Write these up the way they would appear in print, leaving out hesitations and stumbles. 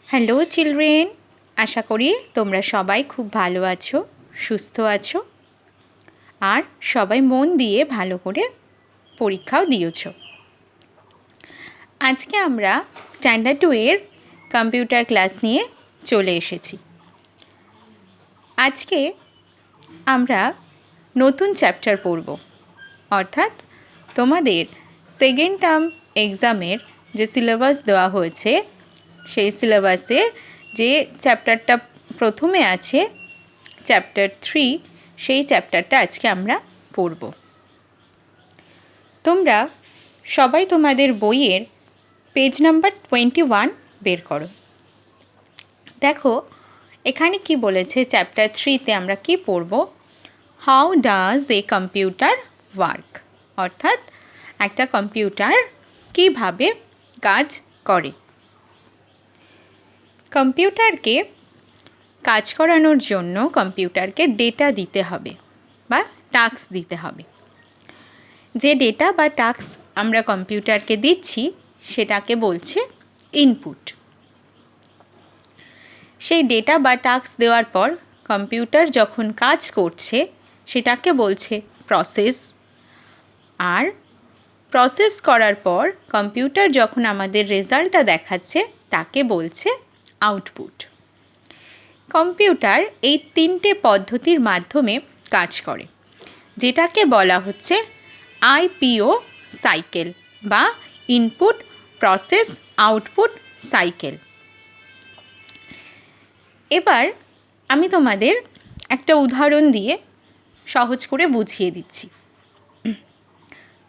Hello children, আশা করি তোমরা সবাই খুব ভালো আছো, সুস্থ আছো আর সবাই মন দিয়ে ভালো করে পরীক্ষাও দিয়েছ। আজকে আমরা স্ট্যান্ডার্ড 2 এর কম্পিউটার ক্লাস নিয়ে চলে এসেছি। আজকে আমরা নতুন চ্যাপ্টার পড়ব, অর্থাৎ তোমাদের সেকেন্ড টার্ম এক্সামের যে সিলেবাস দেওয়া হয়েছে সেই সিলেবাসের যে চ্যাপ্টারটা প্রথমে আছে চ্যাপ্টার 3, সেই চ্যাপ্টারটা আজকে আমরা পড়ব। তোমরা সবাই তোমাদের বইয়ের পেজ নাম্বার 21 বের করো। দেখো এখানে কি বলেছে, চ্যাপ্টার 3তে আমরা কি পড়ব, how does a computer work, অর্থাৎ একটা কম্পিউটার কিভাবে কাজ করে। কম্পিউটারকে কাজ করানোর জন্য কম্পিউটারকে ডেটা দিতে হবে বা টাস্ক দিতে হবে। যে ডেটা বা টাস্ক আমরা কম্পিউটারকে দিচ্ছি সেটাকে বলছে ইনপুট। সেই ডেটা বা টাস্ক দেওয়ার পর কম্পিউটার যখন কাজ করছে সেটাকে বলছে প্রসেস। আর প্রসেস করার পর কম্পিউটার যখন আমাদের রেজাল্টটা দেখাচ্ছে তাকে বলছে আউটপুট। কম্পিউটার এই 3টে পদ্ধতির মাধ্যমে কাজ করে, যেটাকে বলা হচ্ছে আইপিও সাইকেল বা ইনপুট প্রসেস আউটপুট সাইকেল। এবার আমি তোমাদের একটা উদাহরণ দিয়ে সহজ করে বুঝিয়ে দিচ্ছি।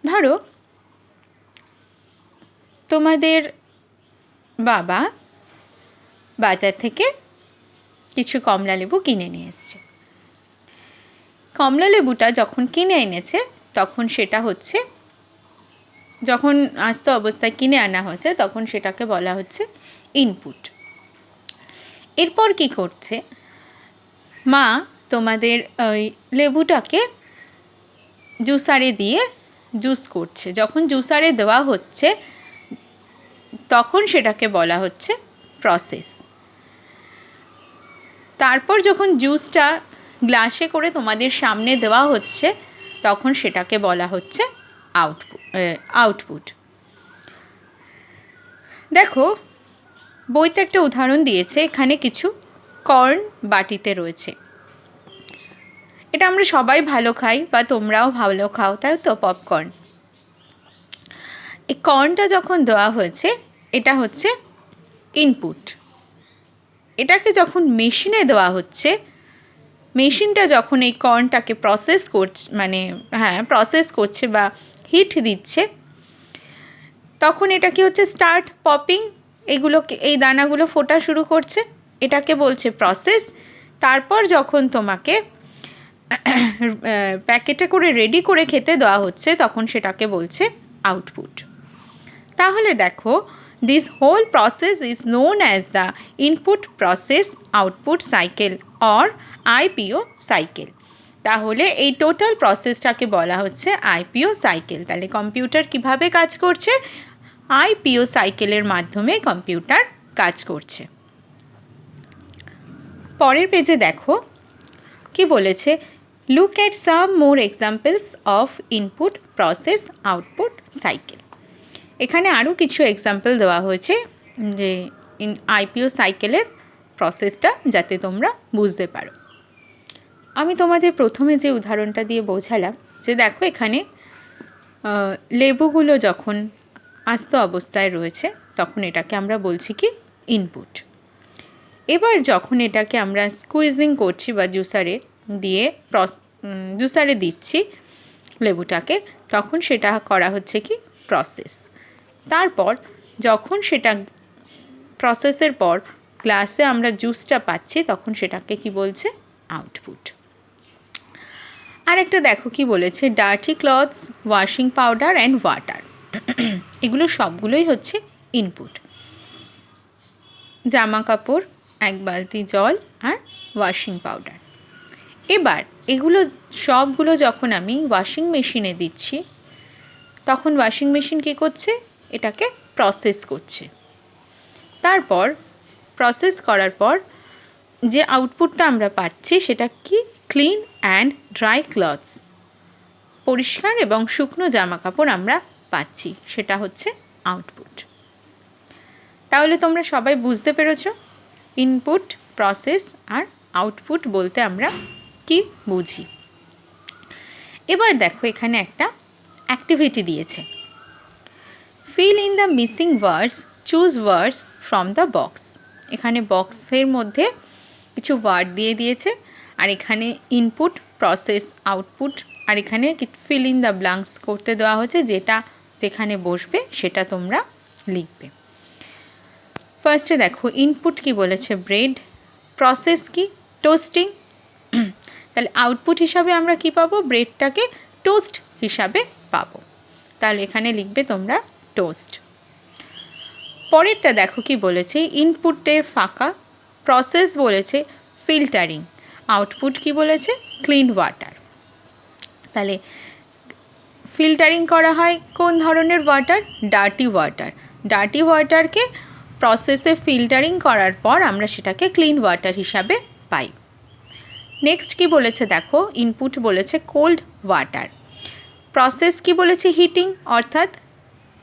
ধরো তোমাদের বাবা বাজার থেকে কিছু কমলা লেবু কিনে নিয়ে এসছে। কমলা লেবুটা যখন কিনে এনেছে তখন সেটা হচ্ছে, যখন আস্ত অবস্থায় কিনে আনা হয়েছে তখন সেটাকে বলা হচ্ছে ইনপুট। এরপর কি করছে, মা তোমাদের ওই লেবুটাকে জুসারে দিয়ে জুস করছে। যখন জুসারে দেওয়া হচ্ছে তখন সেটাকে বলা হচ্ছে প্রসেস। তারপর যখন জুসটা গ্লাসে করে তোমাদের সামনে দেওয়া হচ্ছে তখন সেটাকে বলা হচ্ছে আউটপুট। দেখো বইতে একটা উদাহরণ দিয়েছে, এখানে কিছু কর্ন বাটিতে রয়েছে। এটা আমরা সবাই ভালো খাই বা তোমরাও ভালো খাও, তাই তো, পপকর্ন। এই কর্নটা যখন দেওয়া হয়েছে এটা হচ্ছে ইনপুট। এটাকে যখন মেশিনে দেওয়া হচ্ছে, মেশিনটা যখন এই কর্নটাকে প্রসেস করছে বা হিট দিচ্ছে, তখন এটা কি হচ্ছে, স্টার্ট পপিং, এই দানাগুলো ফোটা শুরু করছে, এটাকে বলছে প্রসেস। তারপর যখন তোমাকে প্যাকেটে করে রেডি করে খেতে দেওয়া হচ্ছে তখন সেটাকে বলছে আউটপুট। তাহলে দেখো, this whole process is known as the input process output cycle or IPO cycle. তাহলে এই টোটাল প্রসেসটাকে বলা হচ্ছে আইপিও সাইকেল। তাহলে কম্পিউটার কিভাবে কাজ করছে, আইপিও সাইকেলের মাধ্যমে কম্পিউটার কাজ করছে। পরের পেজে দেখো কি বলেছে, look at some more examples of input process output cycle. এখানে আরও কিছু এক্সাম্পল দেওয়া হয়েছে যে আইপিও সাইকেলের প্রসেসটা, যাতে তোমরা বুঝতে পারো। আমি তোমাদের প্রথমে যে উদাহরণটা দিয়ে বোঝালাম, যে দেখো এখানে লেবুগুলো যখন আস্ত অবস্থায় রয়েছে তখন এটাকে আমরা বলছি কি ইনপুট। এবার যখন এটাকে আমরা স্কুইজিং করছি বা জুসারে দিচ্ছি লেবুটাকে, তখন সেটা করা হচ্ছে কি প্রসেস। তারপর যখন সেটা প্রসেসের পর গ্লাসে আমরা জুসটা পাচ্ছি তখন সেটাকে কি বলছে আউটপুট। আর একটা দেখো কি বলেছে, dirty clothes, washing powder and water, এগুলো সবগুলোই হচ্ছে ইনপুট। জামা কাপড়, এক বালতি জল আর ওয়াশিং পাউডার। এবার এগুলো সবগুলো যখন আমি ওয়াশিং মেশিনে দিচ্ছি তখন ওয়াশিং মেশিন কী করছে, এটাকে প্রসেস করছে। তারপর প্রসেস করার পর যে আউটপুটটা আমরা পাচ্ছি সেটা কি, ক্লিন অ্যান্ড ড্রাই ক্লথস, পরিষ্কার এবং শুকনো জামা কাপড় আমরা পাচ্ছি, সেটা হচ্ছে আউটপুট। তাহলে তোমরা সবাই বুঝতে পেরেছো ইনপুট, প্রসেস আর আউটপুট বলতে আমরা কি বুঝি। এবার দেখো এখানে একটা অ্যাক্টিভিটি দিয়েছে, feel in the missing words, choose words from the box. এখানে বক্সের মধ্যে কিছু ওয়ার্ড দিয়ে দিয়েছে, আর এখানে ইনপুট, প্রসেস, আউটপুট, আর এখানে ফিল ইন দ্য ব্ল্যাঙ্কস করতে দেওয়া হয়েছে, যেটা যেখানে বসবে সেটা তোমরা লিখবে। ফার্স্টে দেখো ইনপুট কি বলেছে, ব্রেড। প্রসেস কি, টোস্টিং। তাহলে আউটপুট হিসাবে আমরা কি পাবো, ব্রেডটাকে টোস্ট হিসাবে পাবো। তাহলে এখানে লিখবে তোমরা টোস্ট। পরেরটা দেখো কি বলেছে, ইনপুটে ফাঁকা, প্রসেস বলেছে ফিল্টারিং, আউটপুট কি বলেছে ক্লিন ওয়াটার। তাহলে ফিল্টারিং করা হয় কোন ধরনের ওয়াটার, ডার্টি ওয়াটার। ডার্টি ওয়াটারকে প্রসেসে ফিল্টারিং করার পর আমরা সেটাকে ক্লিন ওয়াটার হিসাবে পাই। নেক্সট কি বলেছে দেখো, ইনপুট বলেছে কোল্ড ওয়াটার, প্রসেস কি বলেছে হিটিং, অর্থাৎ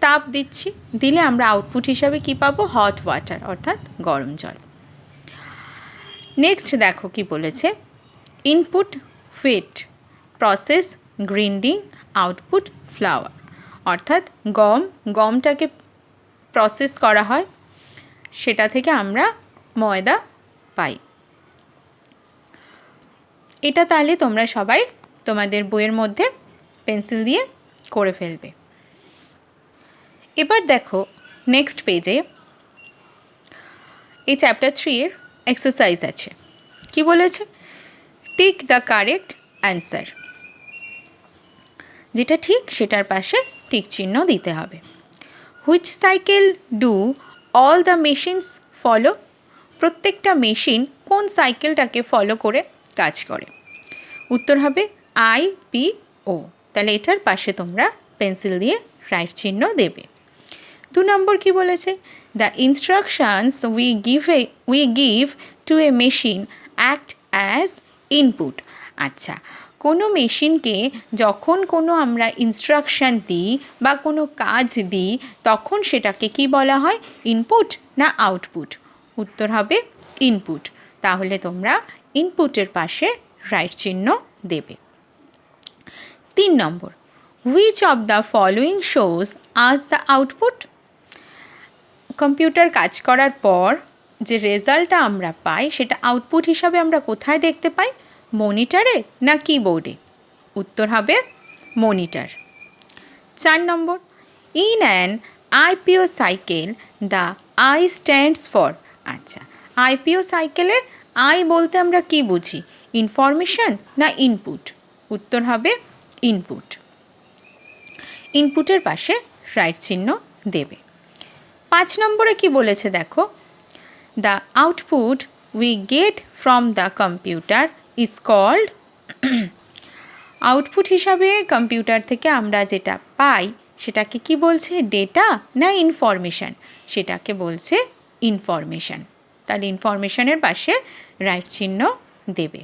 তাপ দিচ্ছি, দিলে আমরা আউটপুট হিসাবে কি পাবো, হট ওয়াটার অর্থাৎ গরম জল। নেক্সট দেখো কি বলেছে, input wheat, process grinding, output flour, অর্থাৎ গমটাকে প্রসেস করা হয়, সেটা থেকে আমরা ময়দা পাই। এটা তাহলে তোমরা সবাই তোমাদের বইয়ের মধ্যে পেন্সিল দিয়ে করে ফেলবে। এবার দেখো নেক্সট পেজে এই চ্যাপ্টার 3 এর এক্সারসাইজ আছে। কি বলেছে, টিক দ্য কারেক্ট অ্যান্সার, যেটা ঠিক সেটার পাশে টিক চিহ্ন দিতে হবে। Which cycle do all the machines follow, প্রত্যেকটা মেশিন কোন সাইকেলটাকে ফলো করে কাজ করে। উত্তর হবে IPO। তাহলে এটার পাশে তোমরা পেন্সিল দিয়ে রাইট চিহ্ন দেবে। 2 নম্বর কি বলেছে, the instructions we give to a machine act as input. আচ্ছা, কোনো মেশিনকে যখন কোনো আমরা ইনস্ট্রাকশান দিই বা কোনো কাজ দিই তখন সেটাকে কি বলা হয়, ইনপুট না আউটপুট। উত্তর হবে ইনপুট। তাহলে তোমরা ইনপুটের পাশে রাইট চিহ্ন দেবে। 3 নম্বর, which of the following shows us the output. Computer কাজ করার পর যে রেজাল্টটা আমরা পাই সেটা আউটপুট হিসাবে আমরা কোথায় দেখতে পাই, মনিটরে না কিবোর্ডে। উত্তর হবে monitor. 4 number, in an IPO cycle the I stands for. আচ্ছা, IPO সাইকেলে I বলতে আমরা কি বুঝি, ইনফরমেশন না ইনপুট। উত্তর হবে ইনপুট। ইনপুটের পাশে রাইট চিহ্ন দেবে। 5 নম্বরে কি বলেছে দেখো, the output we get from the computer is called. Output হিসাবে কম্পিউটার থেকে আমরা যেটা পাই সেটাকে কি বলছে, ডেটা না ইনফরমেশান। সেটাকে বলছে ইনফরমেশান। তাহলে ইনফরমেশানের পাশে রাইট চিহ্ন দেবে।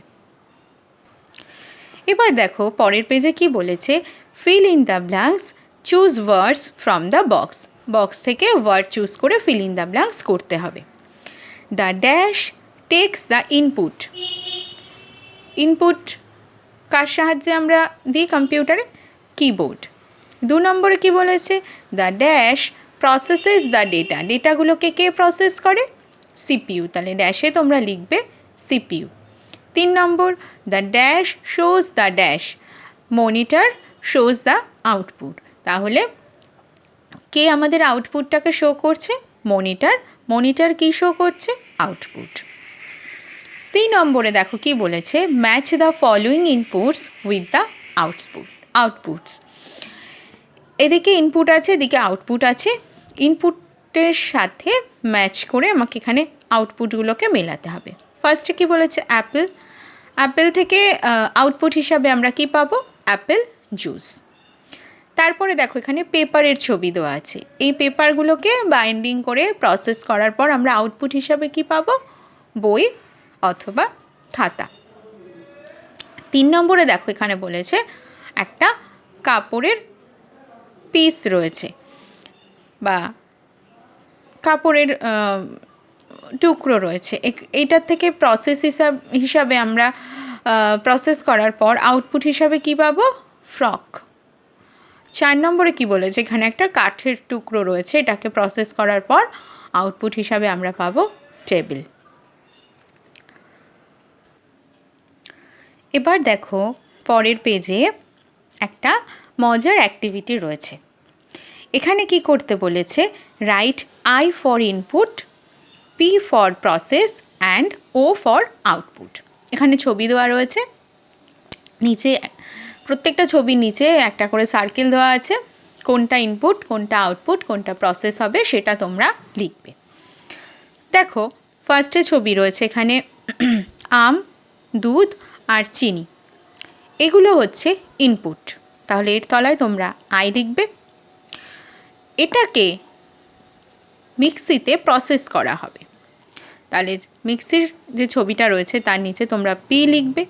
এবার দেখো পরের পেজে কি বলেছে, fill in the blanks, choose words from the box. Box থেকে ওয়ার্ড চুজ করে ফিল ইন দ্য ব্ল্যাঙ্কস করতে হবে। The dash takes the input. Input কার সাহায্যে আমরা দিই কম্পিউটারে, কিবোর্ড। 2 নম্বরে কি বলেছে, the dash processes the data. ডেটাগুলোকে কে প্রসেস করে, CPU। তাহলে ড্যাশে তোমরা লিখবে CPU। 3 নম্বর, the dash shows the dash, monitor shows the output. তাহলে কে আমাদের আউটপুটটাকে শো করছে, মনিটর। মনিটর কি শো করছে, আউটপুট। C নম্বরে দেখো কি বলেছে, match the following inputs with the outputs. এদিকে ইনপুট আছে, এদিকে আউটপুট আছে। ইনপুটের সাথে ম্যাচ করে আমাকে এখানে আউটপুটগুলোকে মেলাতে হবে। ফার্স্টে কি বলেছে, অ্যাপেল। অ্যাপেল থেকে আউটপুট হিসাবে আমরা কি পাবো, অ্যাপেল জুস। তারপরে দেখো এখানে পেপারের ছবি দেওয়া আছে। এই পেপারগুলোকে বাইন্ডিং করে প্রসেস করার পর আমরা আউটপুট হিসাবে কি পাবো? বই অথবা খাতা। 3 নম্বরে দেখো এখানে বলেছে একটা কাপড়ের পিস রয়েছে বা কাপড়ের টুকরো রয়েছে। এইটার থেকে প্রসেস হিসাবে আমরা প্রসেস করার পর আউটপুট হিসাবে কি পাবো? ফ্রক। 4 নম্বরে কি বলেছে? এখানে একটা কাঠের টুকরো রয়েছে, এটাকে প্রসেস করার পর আউটপুট হিসাবে আমরা পাবো টেবিল। এবার দেখো পরের পেজে একটা মজার অ্যাক্টিভিটি রয়েছে। এখানে কি করতে বলেছে? Write I for input, P for process and O for output. এখানে ছবি দেওয়া রয়েছে, নিচে প্রত্যেকটা ছবির নিচে একটা করে সার্কেল দেওয়া আছে। কোনটা ইনপুট, কোনটা আউটপুট, কোনটা প্রসেস হবে সেটা তোমরা লিখবে। দেখো ফার্স্টে ছবি রয়েছে এখানে আম, দুধ আর চিনি, এগুলো হচ্ছে ইনপুট। তাহলে এর তলায় তোমরা আই লিখবে। এটাকে মিক্সিতে প্রসেস করা হবে, তাহলে মিক্সির যে ছবিটা রয়েছে তার নিচে তোমরা পি লিখবে।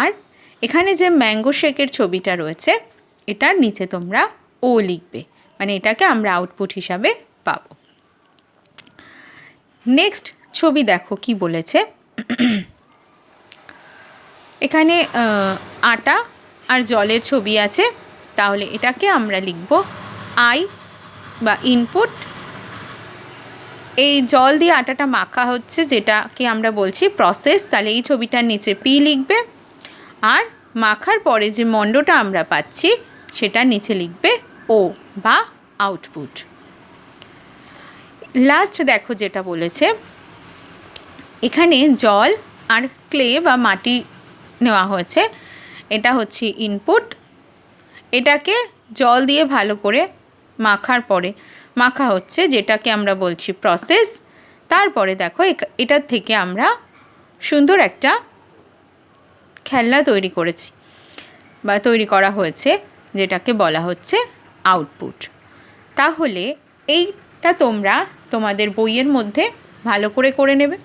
আর এখানে যে ম্যাঙ্গো শেকের ছবিটা রয়েছে এটার নিচে তোমরা ও লিখবে, মানে এটাকে আমরা আউটপুট হিসাবে পাবো। নেক্সট ছবি দেখো কি বলেছে। এখানে আটা আর জলের ছবি আছে, তাহলে এটাকে আমরা লিখব আই বা ইনপুট। এই জল দিয়ে আটাটা মাখা হচ্ছে, যেটাকে আমরা বলছি প্রসেস, তাহলে এই ছবিটার নিচে পি লিখবে। আর মাখার পরে যে মণ্ডটা আমরা পাচ্ছি সেটার নিচে লিখবে ও বা আউটপুট। লাস্ট দেখো যেটা বলেছে, এখানে জল আর ক্লে বা মাটি নেওয়া হয়েছে, এটা হচ্ছে ইনপুট। এটাকে জল দিয়ে ভালো করে মাখার পরে মাখা হচ্ছে, যেটাকে আমরা বলছি প্রসেস। তারপরে দেখো এটার থেকে আমরা সুন্দর একটা খেলনা তৈরি করেছি বা তৈরি করা হয়েছে, যেটাকে বলা হচ্ছে আউটপুট। তাহলে এইটা তোমরা তোমাদের বইয়ের মধ্যে ভালো করে করে নেবে।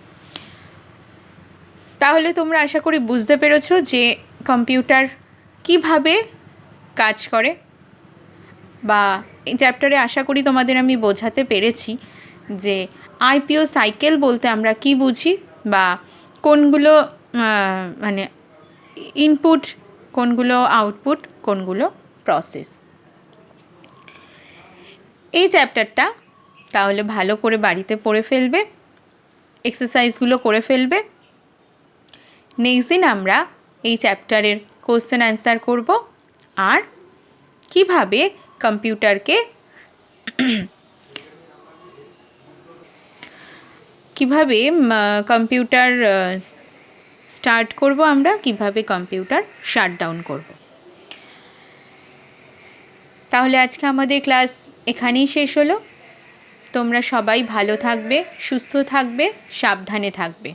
তাহলে তোমরা আশা করি বুঝতে পেরেছো যে কম্পিউটার কিভাবে কাজ করে, বা এই চ্যাপ্টারে আশা করি তোমাদের আমি বোঝাতে পেরেছি যে আইপিও সাইকেল বলতে আমরা কি বুঝি, বা কোনগুলো মানে ইনপুট, কোনগুলো আউটপুট, কোনগুলো প্রসেস। এই চ্যাপ্টারটা তাহলে ভালো করে বাড়িতে পড়ে ফেলবে, এক্সারসাইজগুলো করে ফেলবে। নেক্সট দিন আমরা এই চ্যাপ্টারের কোশ্চেন অ্যান্সার করব, আর কিভাবে কম্পিউটারকে কম্পিউটার স্টার্ট করব, আমরা কিভাবে কম্পিউটার শাটডাউন করব। তাহলে আজকে আমাদের ক্লাস এখানেই শেষ হলো। তোমরা সবাই ভালো থাকবে, সুস্থ থাকবে, সাবধানে থাকবে।